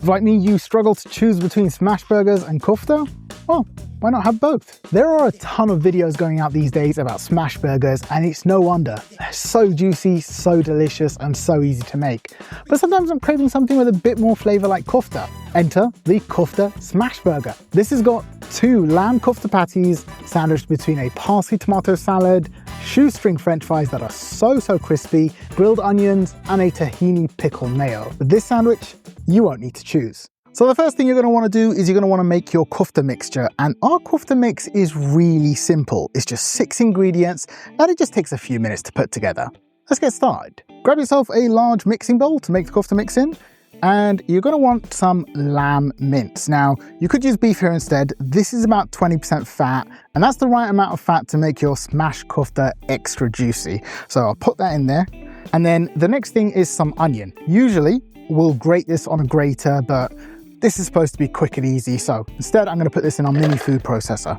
If like me, you struggle to choose between smash burgers and kofta, well, why not have both? There are a ton of videos going out these days about smash burgers, and it's no wonder. They're so juicy, so delicious, and so easy to make. But sometimes I'm craving something with a bit more flavor like kofta. Enter the Kofta smash burger. This has got 2 lamb kofta patties sandwiched between a parsley tomato salad, shoestring french fries that are so crispy, grilled onions, and a tahini pickle mayo. With this sandwich, you won't need to choose. So the first thing you're going to want to do is you're going to want to make your kofta mixture, and our kofta mix is really simple. It's just 6 ingredients and it just takes a few minutes to put together. Let's get started. Grab yourself a large mixing bowl to make the kofta mix in, and you're going to want some lamb mince. Now, you could use beef here instead. This is about 20% fat, and that's the right amount of fat to make your smash kofta extra juicy. So I'll put that in there. And then the next thing is some onion. Usually we'll grate this on a grater, but this is supposed to be quick and easy. So instead, I'm going to put this in our mini food processor.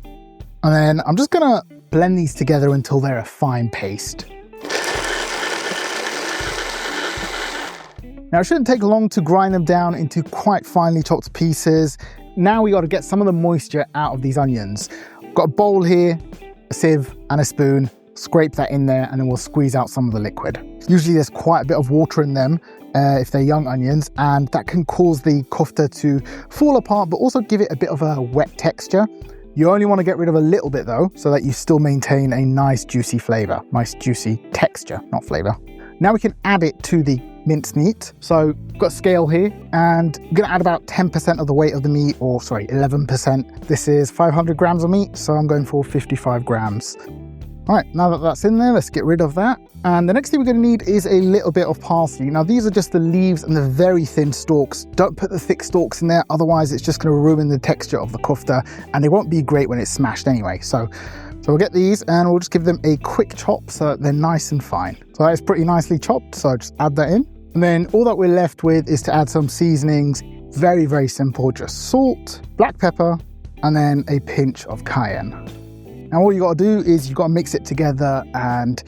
And then I'm just going to blend these together until they're a fine paste. Now, it shouldn't take long to grind them down into quite finely chopped pieces. Now we got to get some of the moisture out of these onions. I've got a bowl here, a sieve and a spoon. Scrape that in there and then we'll squeeze out some of the liquid. Usually there's quite a bit of water in them if they're young onions, and that can cause the kofta to fall apart, but also give it a bit of a wet texture. You only want to get rid of a little bit though, so that you still maintain a nice juicy flavor, nice juicy texture, not flavor. Now we can add it to the minced meat. So I've got a scale here, and I'm gonna add about 10% of the weight of the meat, or sorry, 11%. This is 500 grams of meat, so I'm going for 55 grams. All right, now that that's in there, let's get rid of that. And the next thing we're gonna need is a little bit of parsley. Now these are just the leaves and the very thin stalks. Don't put the thick stalks in there, otherwise it's just gonna ruin the texture of the kofta, and they won't be great when it's smashed anyway. So we'll get these and we'll just give them a quick chop so that they're nice and fine. So that is pretty nicely chopped, so just add that in. And then all that we're left with is to add some seasonings. Very simple, just salt, black pepper, and then a pinch of cayenne. Now all you gotta do is you gotta mix it together, and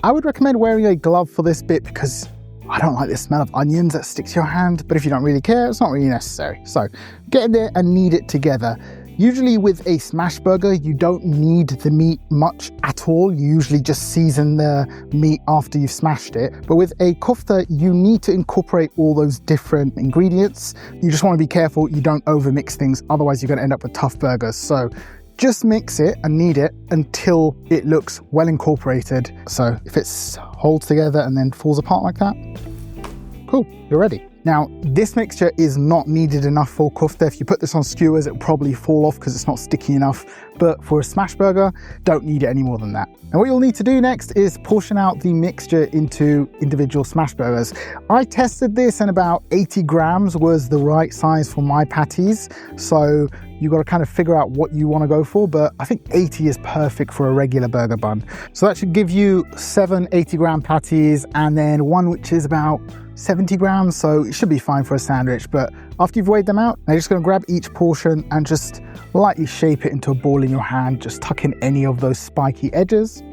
I would recommend wearing a glove for this bit because I don't like the smell of onions that stick to your hand, but if you don't really care, it's not really necessary. So get in there and knead it together. Usually with a smash burger, you don't need the meat much at all. You usually just season the meat after you've smashed it. But with a kofta, you need to incorporate all those different ingredients. You just want to be careful you don't overmix things, otherwise you're going to end up with tough burgers. So just mix it and knead it until it looks well incorporated. So if it holds together and then falls apart like that, cool, you're ready. Now, this mixture is not kneaded enough for kofta. If you put this on skewers, it will probably fall off because it's not sticky enough. But for a smash burger, don't need it any more than that. Now, what you'll need to do next is portion out the mixture into individual smash burgers. I tested this and about 80 grams was the right size for my patties. So you got to kind of figure out what you want to go for, but I think 80 is perfect for a regular burger bun. So that should give you 7 80-gram patties and then one which is about 70 grams, so it should be fine for a sandwich. But after you've weighed them out, now you're just going to grab each portion and just lightly shape it into a ball in your hand. Just tuck in any of those spiky edges.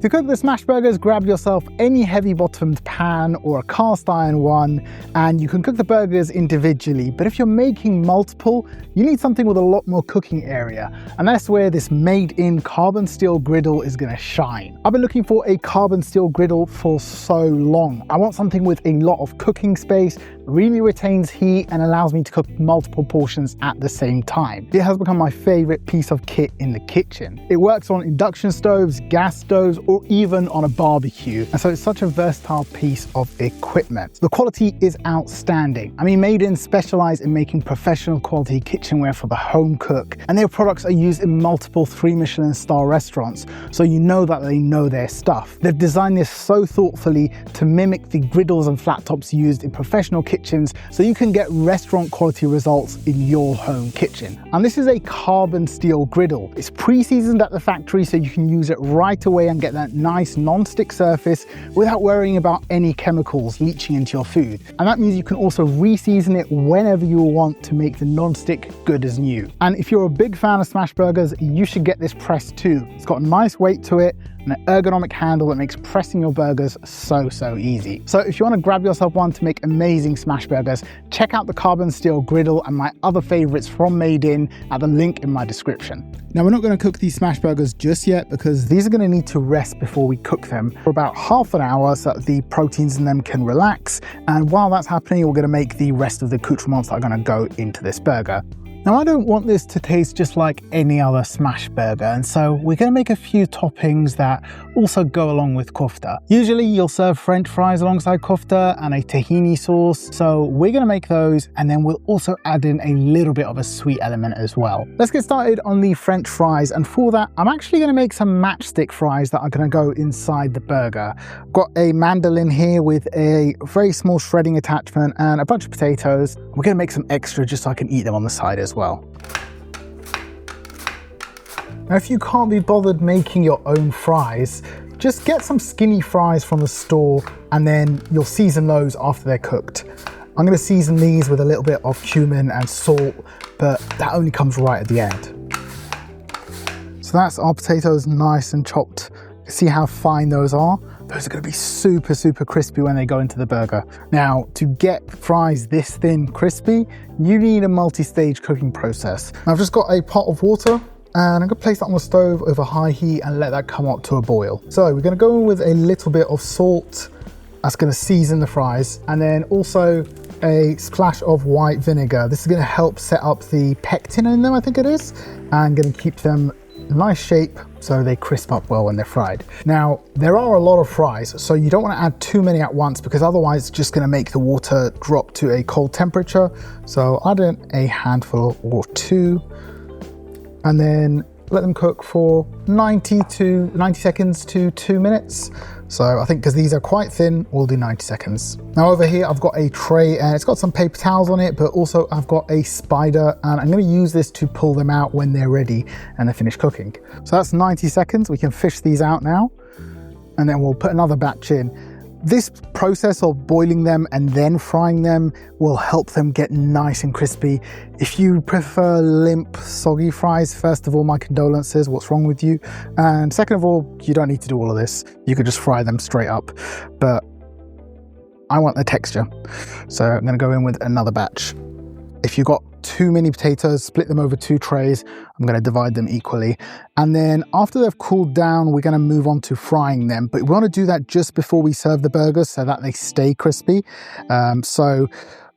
To cook the smash burgers, grab yourself any heavy bottomed pan or a cast iron one, and you can cook the burgers individually. But if you're making multiple, you need something with a lot more cooking area. And that's where this made-in carbon steel griddle is gonna shine. I've been looking for a carbon steel griddle for so long. I want something with a lot of cooking space, really retains heat, and allows me to cook multiple portions at the same time. It has become my favorite piece of kit in the kitchen. It works on induction stoves, gas stoves, or even on a barbecue. And so it's such a versatile piece of equipment. The quality is outstanding. I mean, Made In specialize in making professional quality kitchenware for the home cook, and their products are used in multiple 3 Michelin star restaurants, so you know that they know their stuff. They've designed this so thoughtfully to mimic the griddles and flat tops used in professional kitchens, so you can get restaurant quality results in your home kitchen. And this is a carbon steel griddle. It's pre-seasoned at the factory, so you can use it right away and get that nice non-stick surface without worrying about any chemicals leaching into your food. And that means you can also re-season it whenever you want to make the non-stick good as new. And if you're a big fan of smash burgers, you should get this press too. It's got a nice weight to it, and an ergonomic handle that makes pressing your burgers so easy. So if you want to grab yourself one to make amazing smash burgers, check out the carbon steel griddle and my other favorites from Made In at the link in my description. Now we're not going to cook these smash burgers just yet because these are going to need to rest before we cook them for about half an hour so that the proteins in them can relax. And while that's happening, we're going to make the rest of the accoutrements that are going to go into this burger. Now I don't want this to taste just like any other smash burger, and so we're going to make a few toppings that also go along with kofta. Usually you'll serve French fries alongside kofta and a tahini sauce, so we're going to make those, and then we'll also add in a little bit of a sweet element as well. Let's get started on the French fries, and for that I'm actually going to make some matchstick fries that are going to go inside the burger. I've got a mandolin here with a very small shredding attachment and a bunch of potatoes. We're going to make some extra just so I can eat them on the side as well. Now if you can't be bothered making your own fries, just get some skinny fries from the store and then you'll season those after they're cooked. I'm going to season these with a little bit of cumin and salt, but that only comes right at the end. So that's our potatoes nice and chopped. See how fine those are? Those are going to be super crispy when they go into the burger. Now, to get fries this thin crispy, you need a multi-stage cooking process. I've just got a pot of water and I'm going to place that on the stove over high heat and let that come up to a boil. So we're going to go in with a little bit of salt. That's going to season the fries, and then also a splash of white vinegar. This is going to help set up the pectin in them, I think it is, and going to keep them nice shape so they crisp up well when they're fried. Now there are a lot of fries, so you don't want to add too many at once because otherwise it's just going to make the water drop to a cold temperature. So add in a handful or two and then let them cook for 90 seconds to 2 minutes. So I think because these are quite thin, we'll do 90 seconds. Now over here, I've got a tray and it's got some paper towels on it, but also I've got a spider and I'm going to use this to pull them out when they're ready and they're finished cooking. So that's 90 seconds. We can fish these out now and then we'll put another batch in. This process of boiling them and then frying them will help them get nice and crispy. If you prefer limp, soggy fries, first of all, my condolences, what's wrong with you? And second of all, you don't need to do all of this. You could just fry them straight up, but I want the texture. So I'm gonna go in with another batch. If you've got too many potatoes, split them over 2 trays. I'm going to divide them equally. And then after they've cooled down, we're going to move on to frying them. But we want to do that just before we serve the burgers so that they stay crispy. So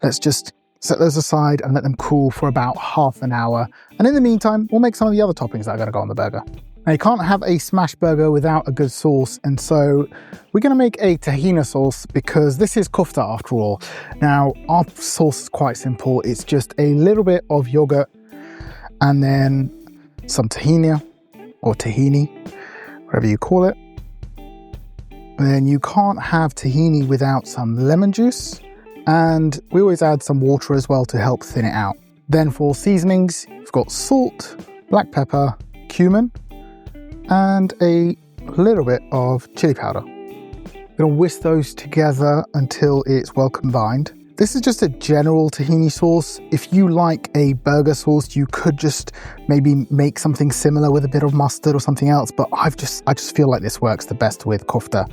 let's just set those aside and let them cool for about half an hour. And in the meantime, we'll make some of the other toppings that are going to go on the burger. Now you can't have a smash burger without a good sauce, and so we're going to make a tahini sauce because this is kofta after all. Now our sauce is quite simple. It's just a little bit of yogurt and then some tahini or tahini, whatever you call it. And then you can't have tahini without some lemon juice, and we always add some water as well to help thin it out. Then for seasonings, we've got salt, black pepper, cumin, and a little bit of chili powder. I'm going to whisk those together until it's well combined. This is just a general tahini sauce. If you like a burger sauce, you could just maybe make something similar with a bit of mustard or something else, but I just feel like this works the best with kofta.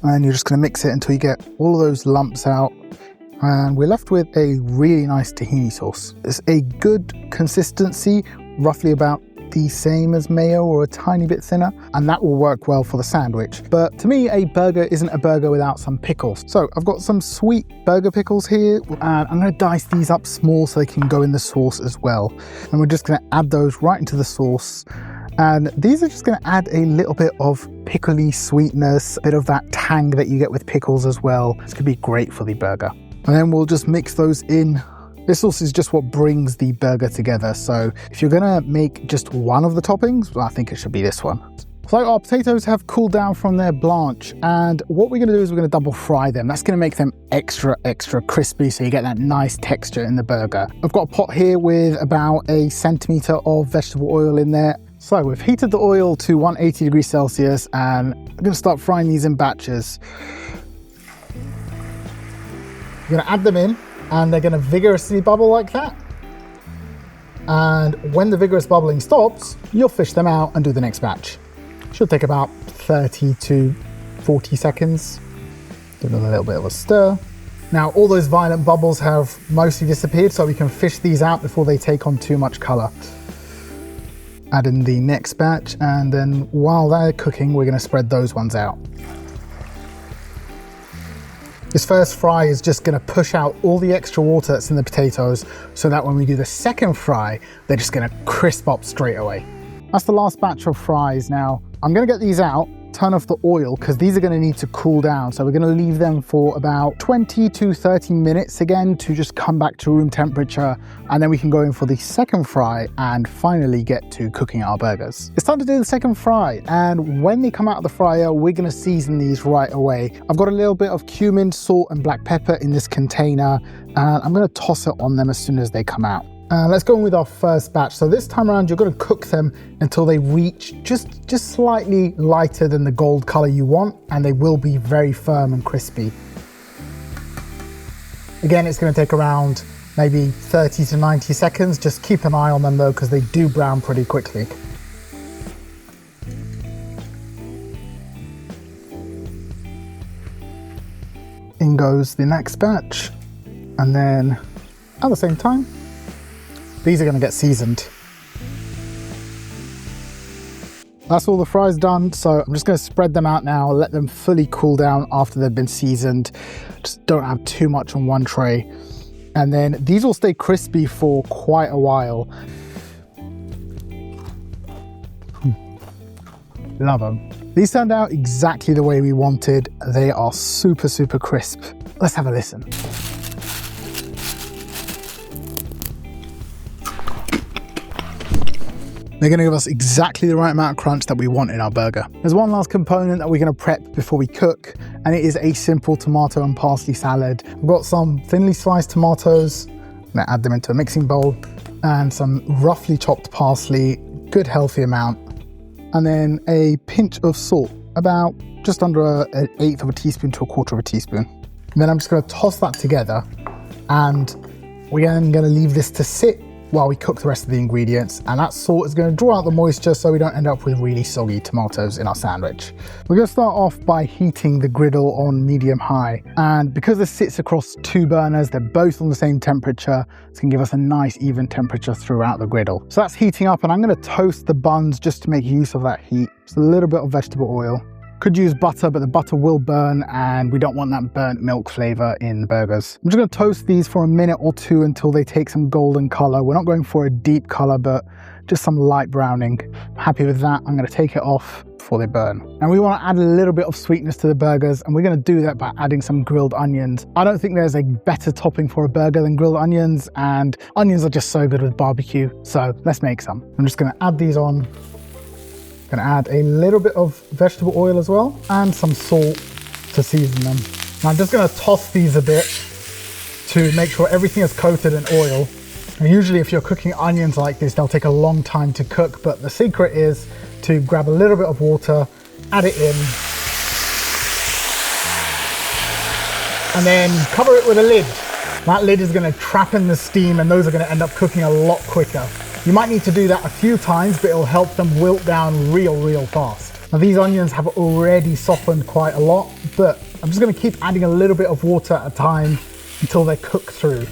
And you're just going to mix it until you get all of those lumps out, and we're left with a really nice tahini sauce. It's a good consistency, roughly about the same as mayo or a tiny bit thinner, and that will work well for the sandwich. But to me, a burger isn't a burger without some pickles. So I've got some sweet burger pickles here, and I'm going to dice these up small so they can go in the sauce as well. And we're just going to add those right into the sauce. And these are just going to add a little bit of pickly sweetness, a bit of that tang that you get with pickles as well. It's going to be great for the burger. And then we'll just mix those in. This sauce is just what brings the burger together. So if you're gonna make just one of the toppings, well, I think it should be this one. So our potatoes have cooled down from their blanch, and what we're gonna do is we're gonna double fry them. That's gonna make them extra crispy so you get that nice texture in the burger. I've got a pot here with about 1 centimeter of vegetable oil in there. So we've heated the oil to 180 degrees Celsius, and I'm gonna start frying these in batches. We're gonna add them in, and they're going to vigorously bubble like that. And when the vigorous bubbling stops, you'll fish them out and do the next batch. Should take about 30 to 40 seconds. Give them a little bit of a stir. Now all those violet bubbles have mostly disappeared, so we can fish these out before they take on too much color. Add in the next batch, and then while they're cooking, we're gonna spread those ones out. This first fry is just gonna push out all the extra water that's in the potatoes so that when we do the second fry, they're just gonna crisp up straight away. That's the last batch of fries. Now, I'm gonna get these out, turn off the oil, because these are gonna need to cool down. So we're gonna leave them for about 20 to 30 minutes again to just come back to room temperature. And then we can go in for the second fry and finally get to cooking our burgers. It's time to do the second fry. And when they come out of the fryer, we're gonna season these right away. I've got a little bit of cumin, salt, and black pepper in this container. And I'm gonna toss it on them as soon as they come out. Let's go in with our first batch. So this time around, you're going to cook them until they reach just slightly lighter than the gold color you want, and they will be very firm and crispy. Again, it's going to take around maybe 30 to 90 seconds. Just keep an eye on them though, because they do brown pretty quickly. In goes the next batch, and then at the same time, these are going to get seasoned. That's all the fries done, so I'm just going to spread them out now, let them fully cool down after they've been seasoned. Just don't have too much on one tray. And then these will stay crispy for quite a while. Love them. These turned out exactly the way we wanted. They are super, super crisp. Let's have a listen. They're going to give us exactly the right amount of crunch that we want in our burger. There's one last component that we're going to prep before we cook, and it is a simple tomato and parsley salad. I've got some thinly sliced tomatoes. I'm going to add them into a mixing bowl, and some roughly chopped parsley, good healthy amount, and then a pinch of salt, about just under an eighth of a teaspoon to a quarter of a teaspoon. And then I'm just going to toss that together, and we're then going to leave this to sit while we cook the rest of the ingredients, and that salt is going to draw out the moisture so we don't end up with really soggy tomatoes in our sandwich. We're going to start off by heating the griddle on medium-high, and because this sits across two burners, they're both on the same temperature, it's going to give us a nice even temperature throughout the griddle. So that's heating up, and I'm going to toast the buns just to make use of that heat. Just a little bit of vegetable oil. Could use butter, but the butter will burn and we don't want that burnt milk flavor in the burgers. I'm just gonna toast these for a minute or two until they take some golden color. We're not going for a deep color, but just some light browning. Happy with that. I'm gonna take it off before they burn. And we wanna add a little bit of sweetness to the burgers, and we're gonna do that by adding some grilled onions. I don't think there's a better topping for a burger than grilled onions, and onions are just so good with barbecue. So let's make some. I'm just gonna add these on. Gonna add a little bit of vegetable oil as well, and some salt to season them. Now I'm just gonna toss these a bit to make sure everything is coated in oil. And usually if you're cooking onions like this, they'll take a long time to cook, but the secret is to grab a little bit of water, add it in, and then cover it with a lid. That lid is gonna trap in the steam, and those are gonna end up cooking a lot quicker. You might need to do that a few times, but it'll help them wilt down real fast. Now these onions have already softened quite a lot, but I'm just gonna keep adding a little bit of water at a time until they cook through.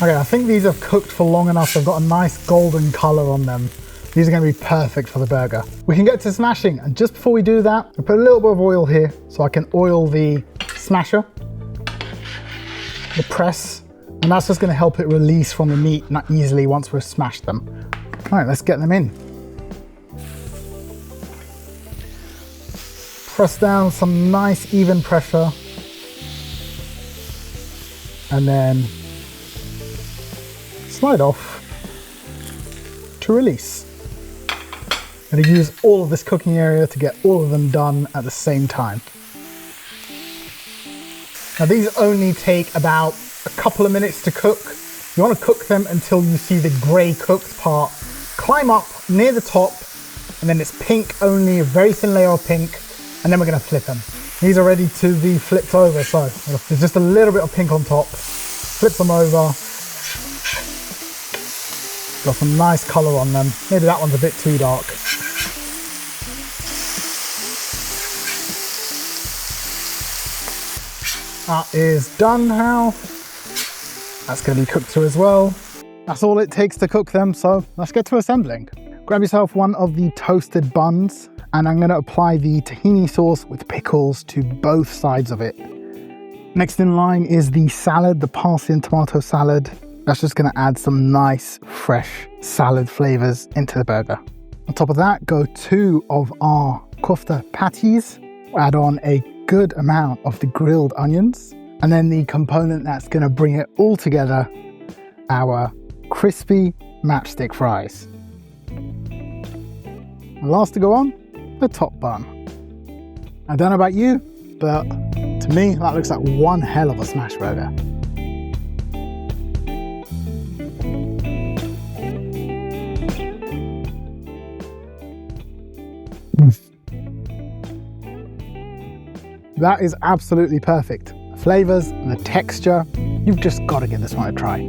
Okay, I think these have cooked for long enough. They've got a nice golden color on them. These are gonna be perfect for the burger. We can get to smashing, and just before we do that, I put a little bit of oil here so I can oil the smasher, the press, and that's just going to help it release from the meat not easily once we've smashed them. All right, let's get them in. Press down some nice even pressure, and then slide off to release. I'm going to use all of this cooking area to get all of them done at the same time. Now these only take about a couple of minutes to cook. You want to cook them until you see the grey cooked part climb up near the top, and then it's pink only, a very thin layer of pink, and then we're going to flip them. These are ready to be flipped over, so there's just a little bit of pink on top. Flip them over. Got some nice colour on them. Maybe that one's a bit too dark. That is done now. That's going to be cooked through as well. That's all it takes to cook them, so let's get to assembling. Grab yourself one of the toasted buns, and I'm going to apply the tahini sauce with pickles to both sides of it. Next in line is the salad, the parsley and tomato salad. That's just going to add some nice, fresh salad flavors into the burger. On top of that, go 2 of our kofta patties. Add on a good amount of the grilled onions. And then the component that's going to bring it all together, our crispy matchstick fries. And last to go on, the top bun. I don't know about you, but to me, that looks like one hell of a smash burger. That is absolutely perfect. The flavors, the texture, you've just got to give this one a try.